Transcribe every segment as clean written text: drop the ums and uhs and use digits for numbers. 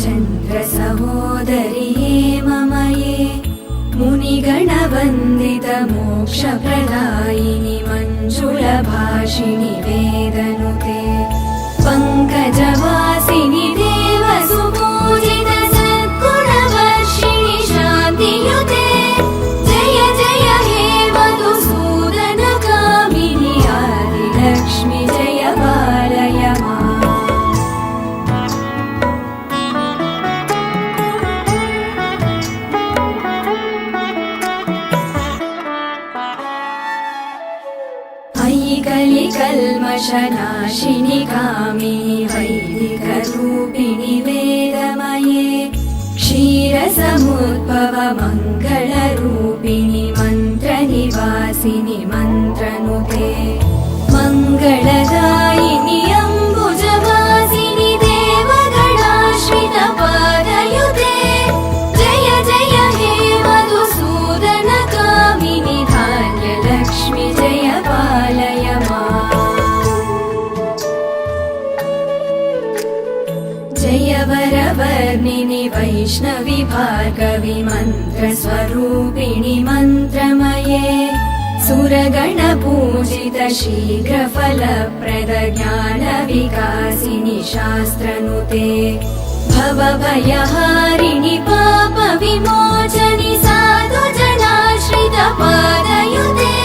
चन्द्रसहोदरि हेममये मुनिगणवन्दितमोक्षप्रदायिनि मञ्जुलभाषिणि वेदनुते पङ्कजवासिनि देवसुपूजित सद्गुणवर्षिणि शान्तियुते जय जय हे मधुसूदनकामिनि आदिलक्ष्मि जय पालय माम्। कलिकल्मषनाशिनि कामिनि वैदिकरूपिणि वेदमये क्षीरसमुद्भव मङ्गलरूपिणि मन्त्रनिवासिनि मन्त्रनुते मङ्गलदायिनि अम्बुजवासिनि देवगणाश्रित पादयुते जय जय हे मधुसूदनकामिनि धान्यलक्ष्मि जय पालय माम्। जय वरवर्णिनि वैष्णवि भार्गवि मन्त्रस्वरूपिणि मन्त्रमये सुरगणपूजित शीघ्रफलप्रद ज्ञानविकासिनि शास्त्रनुते भवभयहारिणि पापविमोचनि साधुजनाश्रित पादयुते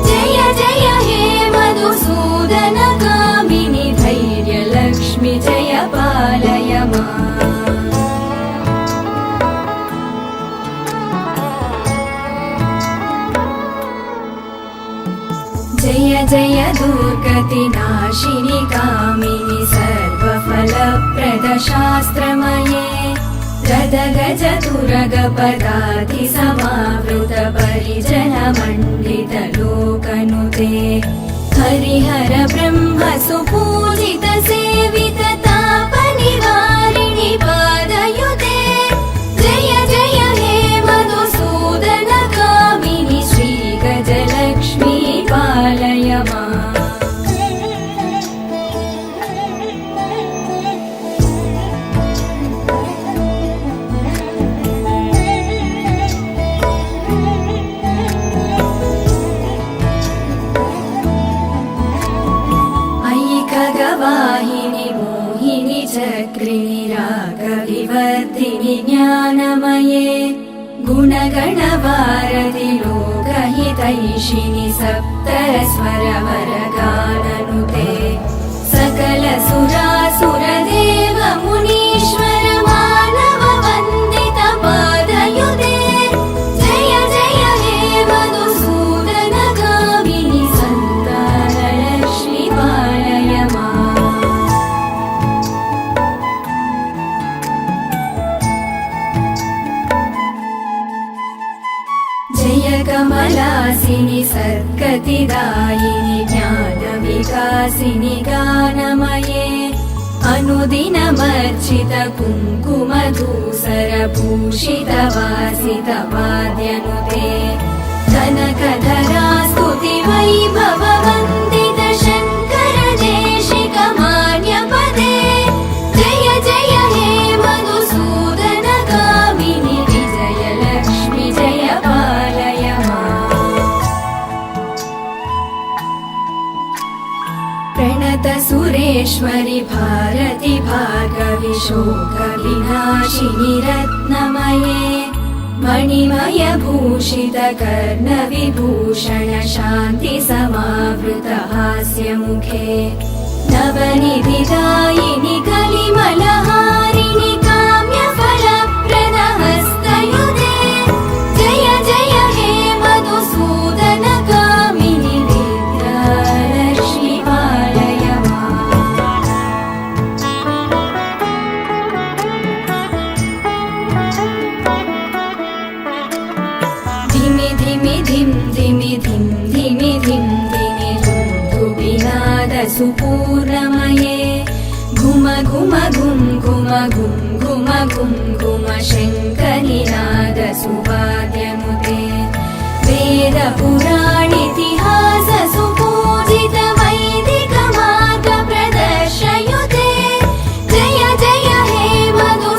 जय जय हे मधुसूदनकामिनि धैर्यलक्ष्मि जय पालय माम्। जय जय दुर्गतिनाशिनि कामिनि सर्वफलप्रद शास्त्रमये गदगज तुरगपदाति समावृत परिजनमण्डित लोकनुते हरिहर ब्रह्म सुपूजित सेवित तापनिवारिणि पादयुते जय जय हे मधुसूदनकामिनि श्रीगजलक्ष्मी पालय माम्। ऐकगवाहिनि मोहिनि चक्रिणि रागविवर्धिनि ज्ञानमये गुणगणवारधि लोकहितैषिणि सप्तस्वरवरगाननुते सकल सुरासुरदेव मुनीश्वर मानव वन्दित पादयुते जय जय हे मधुसूदनकामिनि सन्तानलक्ष्मि पालय माम्। जय कमलासिनि सद्गतिदायिनि ज्ञानविकासिनि गानमये अनुदिनमर्चित कुङ्कुमधूसरभूषित वासित वाद्यनुते कनकधरा स्तुति वैभव वन्दित शङ्कर देशिक मान्यपदे जय जय हे मधुसूदनकामिनि विजयलक्ष्मि जय पालय माम्। प्रणत सुरेश्वरि भारति भार्गवि शोकविनाशिनि रत्नमये मणिमय भूषित कर्णविभूषण शान्ति समावृत हास्यमुखे नवनिधिदायिनि कलिमलहारिणि काम्यफलप्रद हस्तयुते जय जय हे मधुसूदनकामिनि विद्यालक्ष्मि पालय माम्। धिमि धिमि धिं धिमि धिं धिमि धिं धिमि धुन्दुभिनाद सुपूर्णमये घुम घुम घुं घुम घुं घुम घुं घुम शङ्करिनाद सुवाद्यनुते वेद पुराणितिहास सुपूजित वैदिक मार्ग प्रदर्शयुते जय जय हे मधु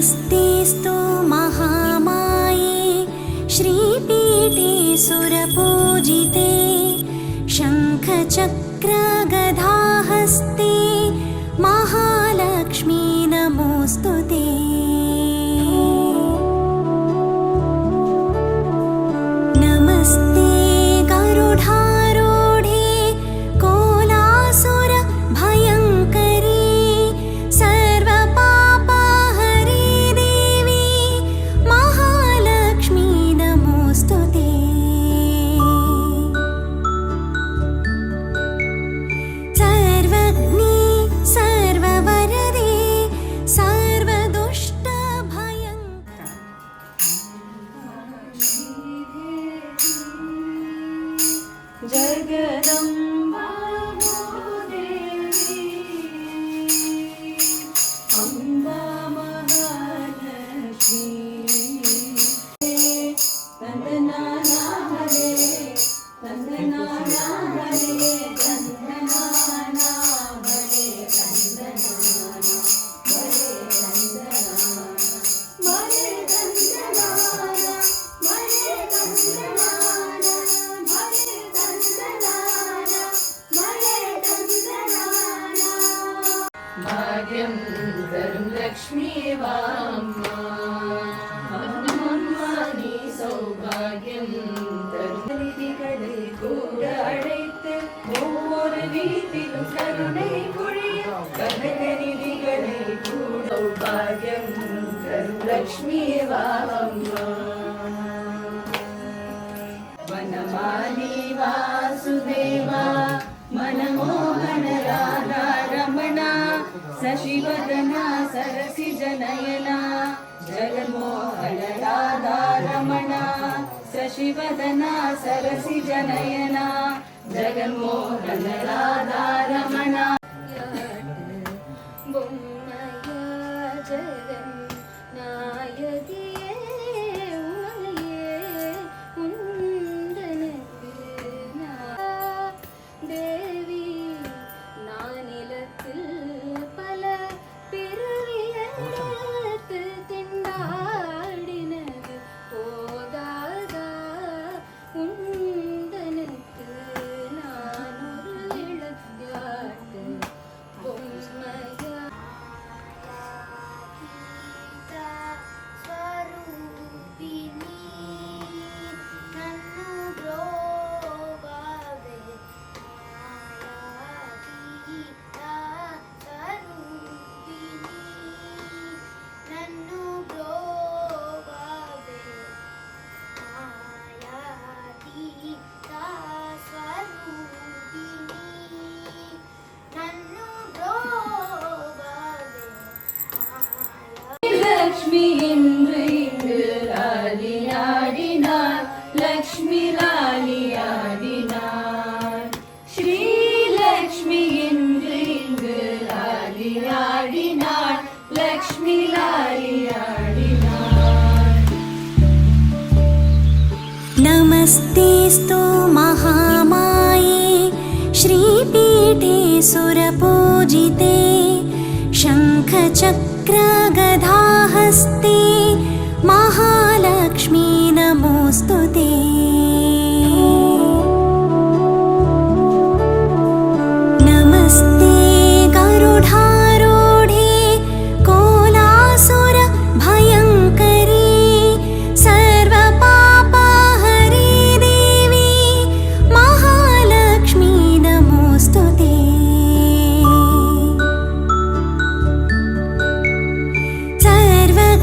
नमस्तेऽस्तु महामाये श्रीपीठे सुरपूजिते शङ्खचक्रगदाहस्ते महालक्ष्मी नमोऽस्तु ते। नमस्ते गरुडारूढे कोलासुरभयङ्करी सर्वपापहरी देवी महालक्ष्मी नमोऽस्तु ते। सर्वज्ञे सर्ववरदे सर्वदुष्टभयङ्करी जगदम्बा देवी अम्बा महालक्ष्मी तन्दनाना हरे तन्दनाना हरे तन्दनाना हरे तन्दनाना हरे तन्दनाना हरे तन्दनाना हरे तन्दनाना हरे तन्दनाना हरे तन्दनाना। भाग्यं धर्म लक्ष्मी वाम्मा அம்மானி சௌபாகியம் தருமதிகளை கூட அழைத்து ஒவ்வொரு வீட்டிலும் கருணை பொழிய கனகநிதிகளை கூட சௌபாகியம் தரும் லக்ஷ்மி வாம்மா வனமாலி வாசுதேவா मनमोहन राधा रमणा शशिवदना सरसिजनयना जगन्मोहन राधा रमणा शशिवदना सरसिजनयना जगन्मोहन राधा रमणा லக்ஷ்மி என்று இங்கு லாலியாடினார் லக்ஷ்மி லாலியாடினார் ஸ்ரீலக்ஷ்மி என்று இங்கு லாலியாடினார் லக்ஷ்மி லாலியாடினார்। नमस्तेऽस्तु महामाये श्रीपीठे सुरपूजिते शङ्खचक्रगदाहस्ते महालक्ष्मी नमोऽस्तु ते। नमस्ते गरुडारूढे कोलासुरभयङ्करी सर्वपापहरी देवी महालक्ष्मी नमोऽस्तु ते। सर्वज्ञे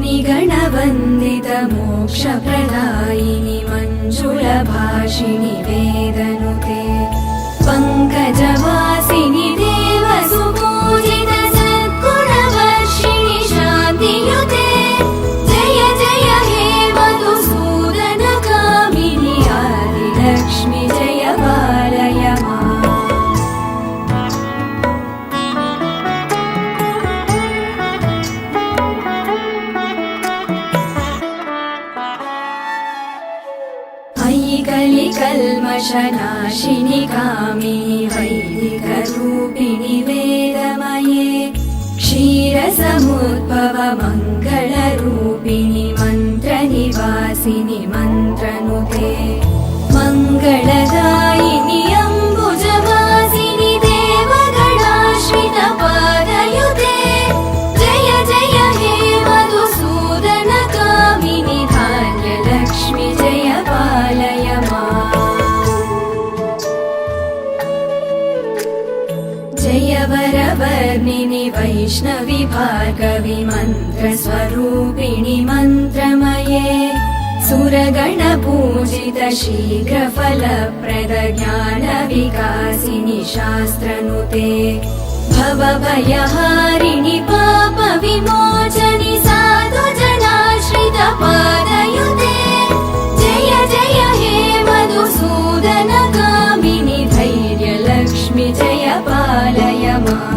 मुनिगणवन्दित मोक्षप्रदायिनि मञ्जुलभाषिणि वेदनुते पङ्कजवासिनि देवसुपूजित सद्गुणवर्षिणि शान्तियुते जय जय हे मधुसूदनकामिनि आदिलक्ष्मि जय पालय माम्। कलिकल्मषनाशिनि कामिनि वैदिकरूपिणि वेदमये क्षीरसमुद्भव मङ्गलरूपिणि मन्त्रनिवासिनि मन्त्रनुते मङ्गलदायिनि अम्बुजवासिनि देवगणाश्रित पादयुते जय जय हे मधुसूदनकामिनि धान्यलक्ष्मि जय पालय माम्। जय वरवर्णिनि वैष्णवि भार्गवि मन्त्रस्वरूपिणि मन्त्रमये सुरगणपूजित शीघ्रफलप्रद ज्ञानविकासिनि शास्त्रनुते भवभयहारिणि पापविमोचनि साधुजनाश्रित पादयुते जय जय हे मधुसूदनकामिनि धैर्यलक्ष्मि जय पालय माम्।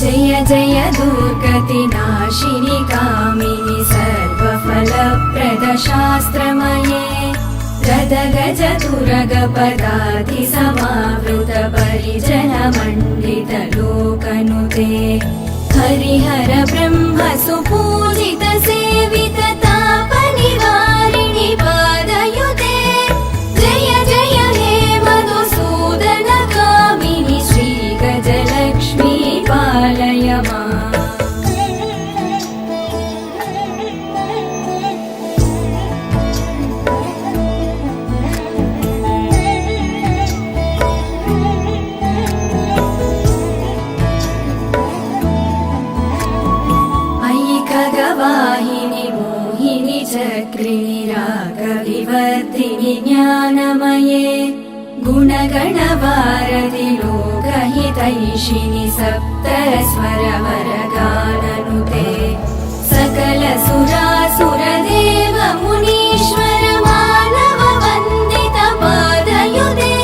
जय जय दुर्गतिनाशिनि कामिनि सर्वफलप्रद शास्त्रमये गदगज तुरगपदाति समावृत परिजनमण्डित लोकनुते हरिहर ब्रह्म सुपूजित सेवित तापनिवारिणि पादयुते जय जय हे मधुसूदनकामिनि श्रीगजलक्ष्मी पालय माम्। वाहिनि मोहिनि चक्रिणि रागविवर्धिनि ज्ञानमये गुणगणवारधि लोकहितैषिणि सप्तस्वरवरगाननुते सकल सुरासुरदेव मुनीश्वर मानव वन्दित पादयुते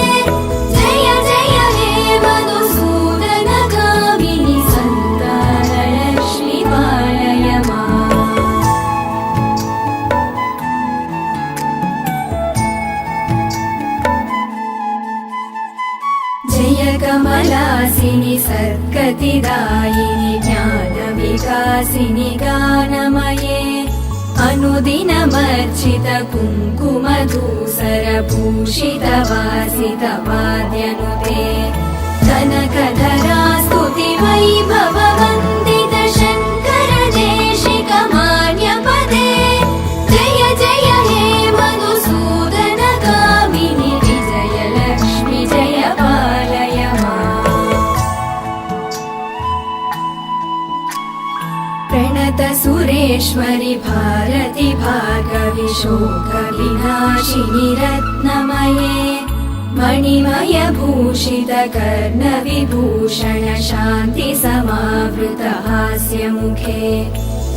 जय जय हे मधुसूदनकामिनि सन्तानलक्ष्मि पालय माम्। जय कमलासिनि सद्गतिदायिनि ज्ञानविकासिनि गानमये अनुदिनमर्चित कुङ्कुमधूसरभूषित वासित वाद्यनुते कनकधरा स्तुति वैभव वन्दित शङ्कर देशिक मान्यपदे जय जय हे मधुसूदनकामिनि विजयलक्ष्मि जय पालय माम्। प्रणत सुरेश्वरि भारति भार्गवि शोकविनाशिनि रत्नमये मणिमय भूषित कर्णविभूषण शान्ति समावृत हास्यमुखे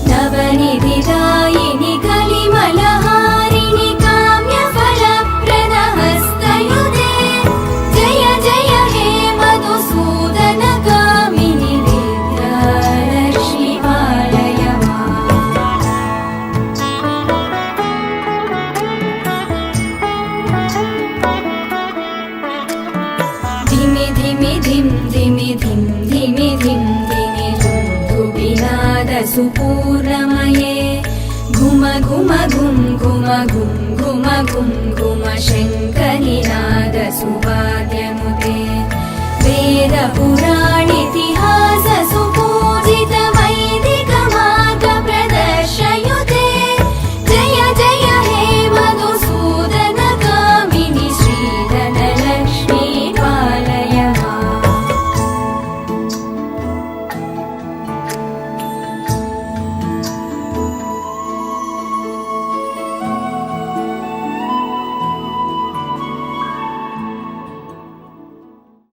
नवनिधिदायिनि कलिमलहारिणि काम्यफलप्रद हस्तयुते जय जय हे मधुसूदनकामिनि विद्यालक्ष्मि पालय माम्। धिमि धिमि धिं धिमि धिं धिमि धिं धिमि धुम्धुबिनाद सुपूर्णमये घुम घुम घुं घुम घुं घुम घुं घुम शङ्करिनाद सुवाद्य